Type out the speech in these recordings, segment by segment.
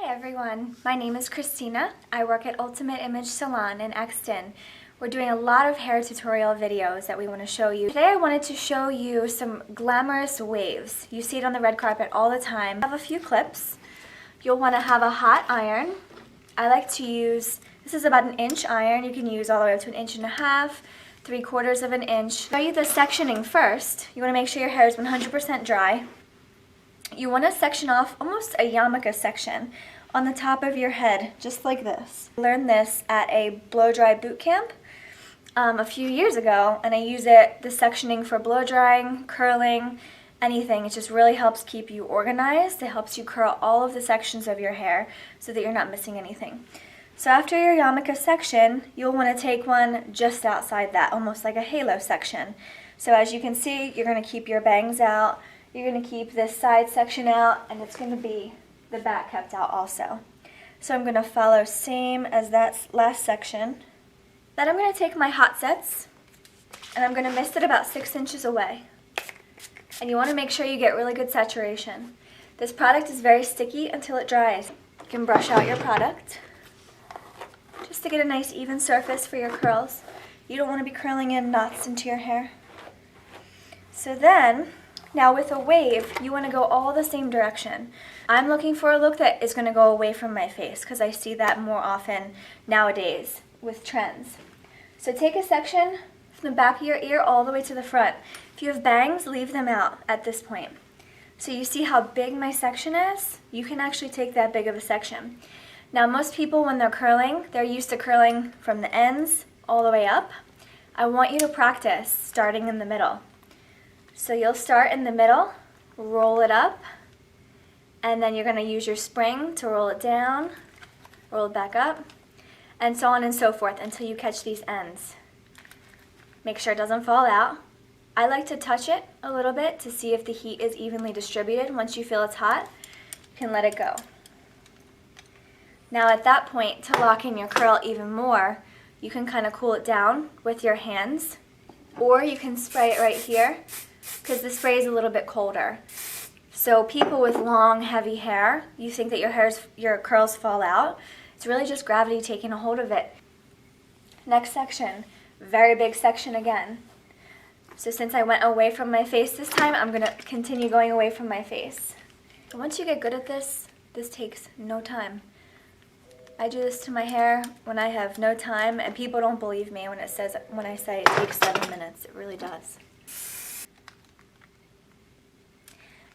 Hi everyone, my name is Christina. I work at Ultimate Image Salon in Exton. We're doing a lot of hair tutorial videos that we want to show you. Today I wanted to show you some glamorous waves. You see it on the red carpet all the time. I have a few clips. You'll want to have a hot iron. I like to use, this is about an inch iron. You can use all the way up to an inch and a half, 3/4 of an inch. I'll show you the sectioning first. You want to make sure your hair is 100% dry. You want to section off almost a yarmulke section on the top of your head, just like this. I learned this at a blow-dry boot camp a few years ago, and I use the sectioning for blow-drying, curling, anything. It just really helps keep you organized. It helps you curl all of the sections of your hair so that you're not missing anything. So after your yarmulke section, you'll want to take one just outside that, almost like a halo section. So as you can see, you're going to keep your bangs out. You're going to keep this side section out, and it's going to be the back kept out also. So I'm going to follow same as that last section. Then I'm going to take my hot sets, and I'm going to mist it about 6 inches away. And you want to make sure you get really good saturation. This product is very sticky until it dries. You can brush out your product just to get a nice even surface for your curls. You don't want to be curling in knots into your hair. So then, now with a wave, you want to go all the same direction. I'm looking for a look that is going to go away from my face because I see that more often nowadays with trends. So take a section from the back of your ear all the way to the front. If you have bangs, leave them out at this point. So you see how big my section is? You can actually take that big of a section. Now most people when they're curling, they're used to curling from the ends all the way up. I want you to practice starting in the middle. So you'll start in the middle, roll it up, and then you're going to use your spring to roll it down, roll it back up, and so on and so forth until you catch these ends. Make sure it doesn't fall out. I like to touch it a little bit to see if the heat is evenly distributed. Once you feel it's hot, you can let it go. Now at that point, to lock in your curl even more, you can kind of cool it down with your hands, or you can spray it right here, because the spray is a little bit colder. So people with long, heavy hair, you think that your curls fall out. It's really just gravity taking a hold of it. Next section, very big section again. So since I went away from my face this time, I'm going to continue going away from my face. Once you get good at this, this takes no time. I do this to my hair when I have no time, and people don't believe me when I say it takes 7 minutes. It really does.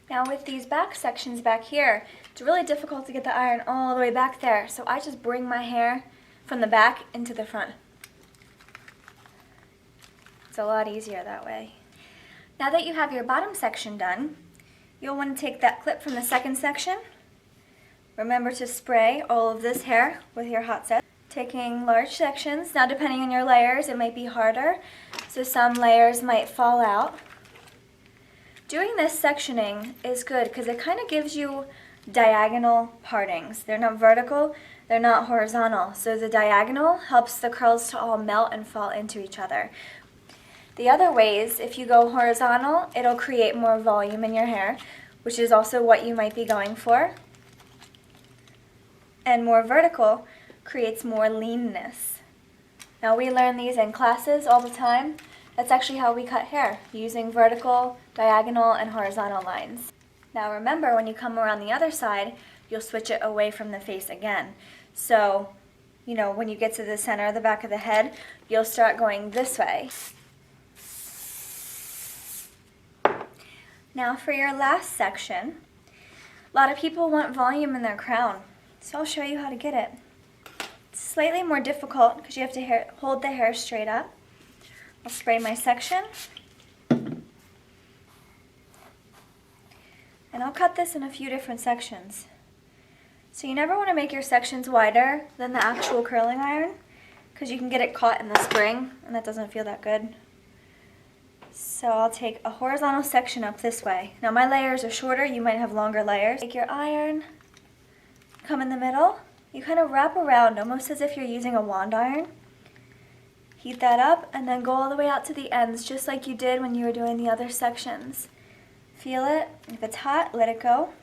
Now with these back sections back here, it's really difficult to get the iron all the way back there, so I just bring my hair from the back into the front. It's a lot easier that way. Now that you have your bottom section done, you'll want to take that clip from the second section. Remember to spray all of this hair with your hot set. Taking large sections, now depending on your layers, it might be harder, so some layers might fall out. Doing this sectioning is good because it kind of gives you diagonal partings. They're not vertical, they're not horizontal. So the diagonal helps the curls to all melt and fall into each other. The other ways, if you go horizontal, it'll create more volume in your hair, which is also what you might be going for. And more vertical creates more leanness. Now we learn these in classes all the time. That's actually how we cut hair, using vertical, diagonal, and horizontal lines. Now remember, when you come around the other side, you'll switch it away from the face again. So, you know, when you get to the center of the back of the head, you'll start going this way. Now for your last section, a lot of people want volume in their crown, so I'll show you how to get it. It's slightly more difficult because you have to hold the hair straight up. I'll spray my section, and I'll cut this in a few different sections. So you never want to make your sections wider than the actual curling iron because you can get it caught in the spring and that doesn't feel that good. So I'll take a horizontal section up this way. Now my layers are shorter, you might have longer layers. Take your iron, come in the middle, you kind of wrap around almost as if you're using a wand iron. Heat that up and then go all the way out to the ends just like you did when you were doing the other sections. Feel it. If it's hot, let it go.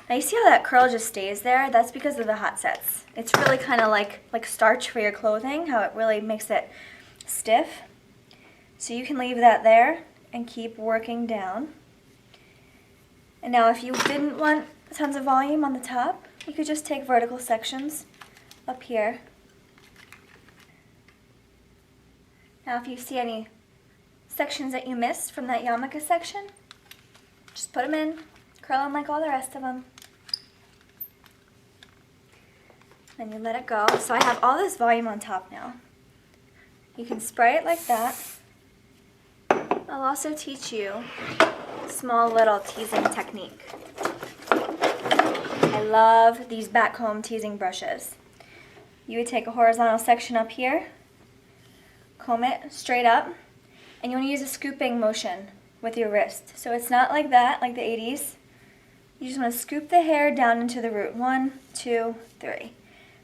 Now you see how that curl just stays there? That's because of the hot sets. It's really kind of like starch for your clothing, how it really makes it stiff. So you can leave that there and keep working down. And now if you didn't want tons of volume on the top, you could just take vertical sections up here. Now if you see any sections that you missed from that yarmulke section, just put them in, curl them like all the rest of them. Then you let it go. So I have all this volume on top now. You can spray it like that. I'll also teach you a small little teasing technique. I love these back comb teasing brushes. You would take a horizontal section up here, comb it straight up, and you want to use a scooping motion with your wrist. So it's not like that, like the 80s. You just want to scoop the hair down into the root. 1, 2, 3.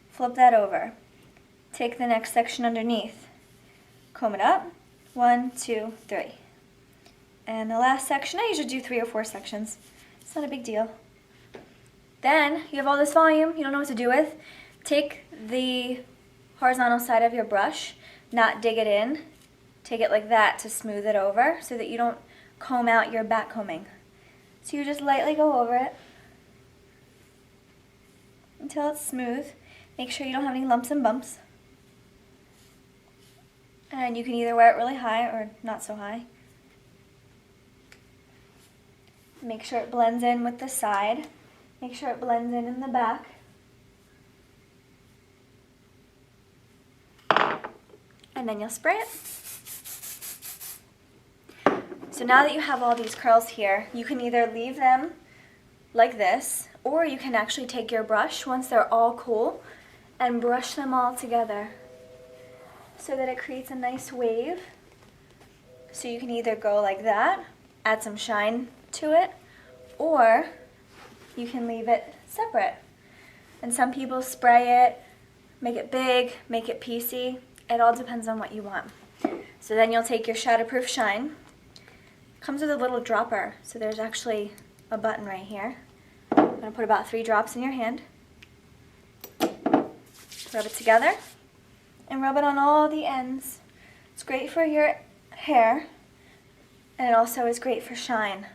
Flip that over. Take the next section underneath. Comb it up. 1, 2, 3. And the last section, I usually do 3 or 4 sections. It's not a big deal. Then you have all this volume you don't know what to do with. Take the horizontal side of your brush, not dig it in. Take it like that to smooth it over so that you don't comb out your back combing. So you just lightly go over it until it's smooth. Make sure you don't have any lumps and bumps. And you can either wear it really high or not so high. Make sure it blends in with the side. Make sure it blends in the back. And then you'll spray it. So now that you have all these curls here, you can either leave them like this, or you can actually take your brush once they're all cool and brush them all together so that it creates a nice wave. So you can either go like that, add some shine to it, or you can leave it separate. And some people spray it, make it big, make it piecey. It all depends on what you want. So then you'll take your Shatterproof Shine. Comes with a little dropper, so there's actually a button right here. I'm going to put about 3 drops in your hand. Rub it together and rub it on all the ends. It's great for your hair, and it also is great for shine.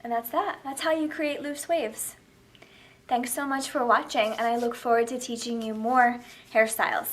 And that's that. That's how you create loose waves. Thanks so much for watching, and I look forward to teaching you more hairstyles.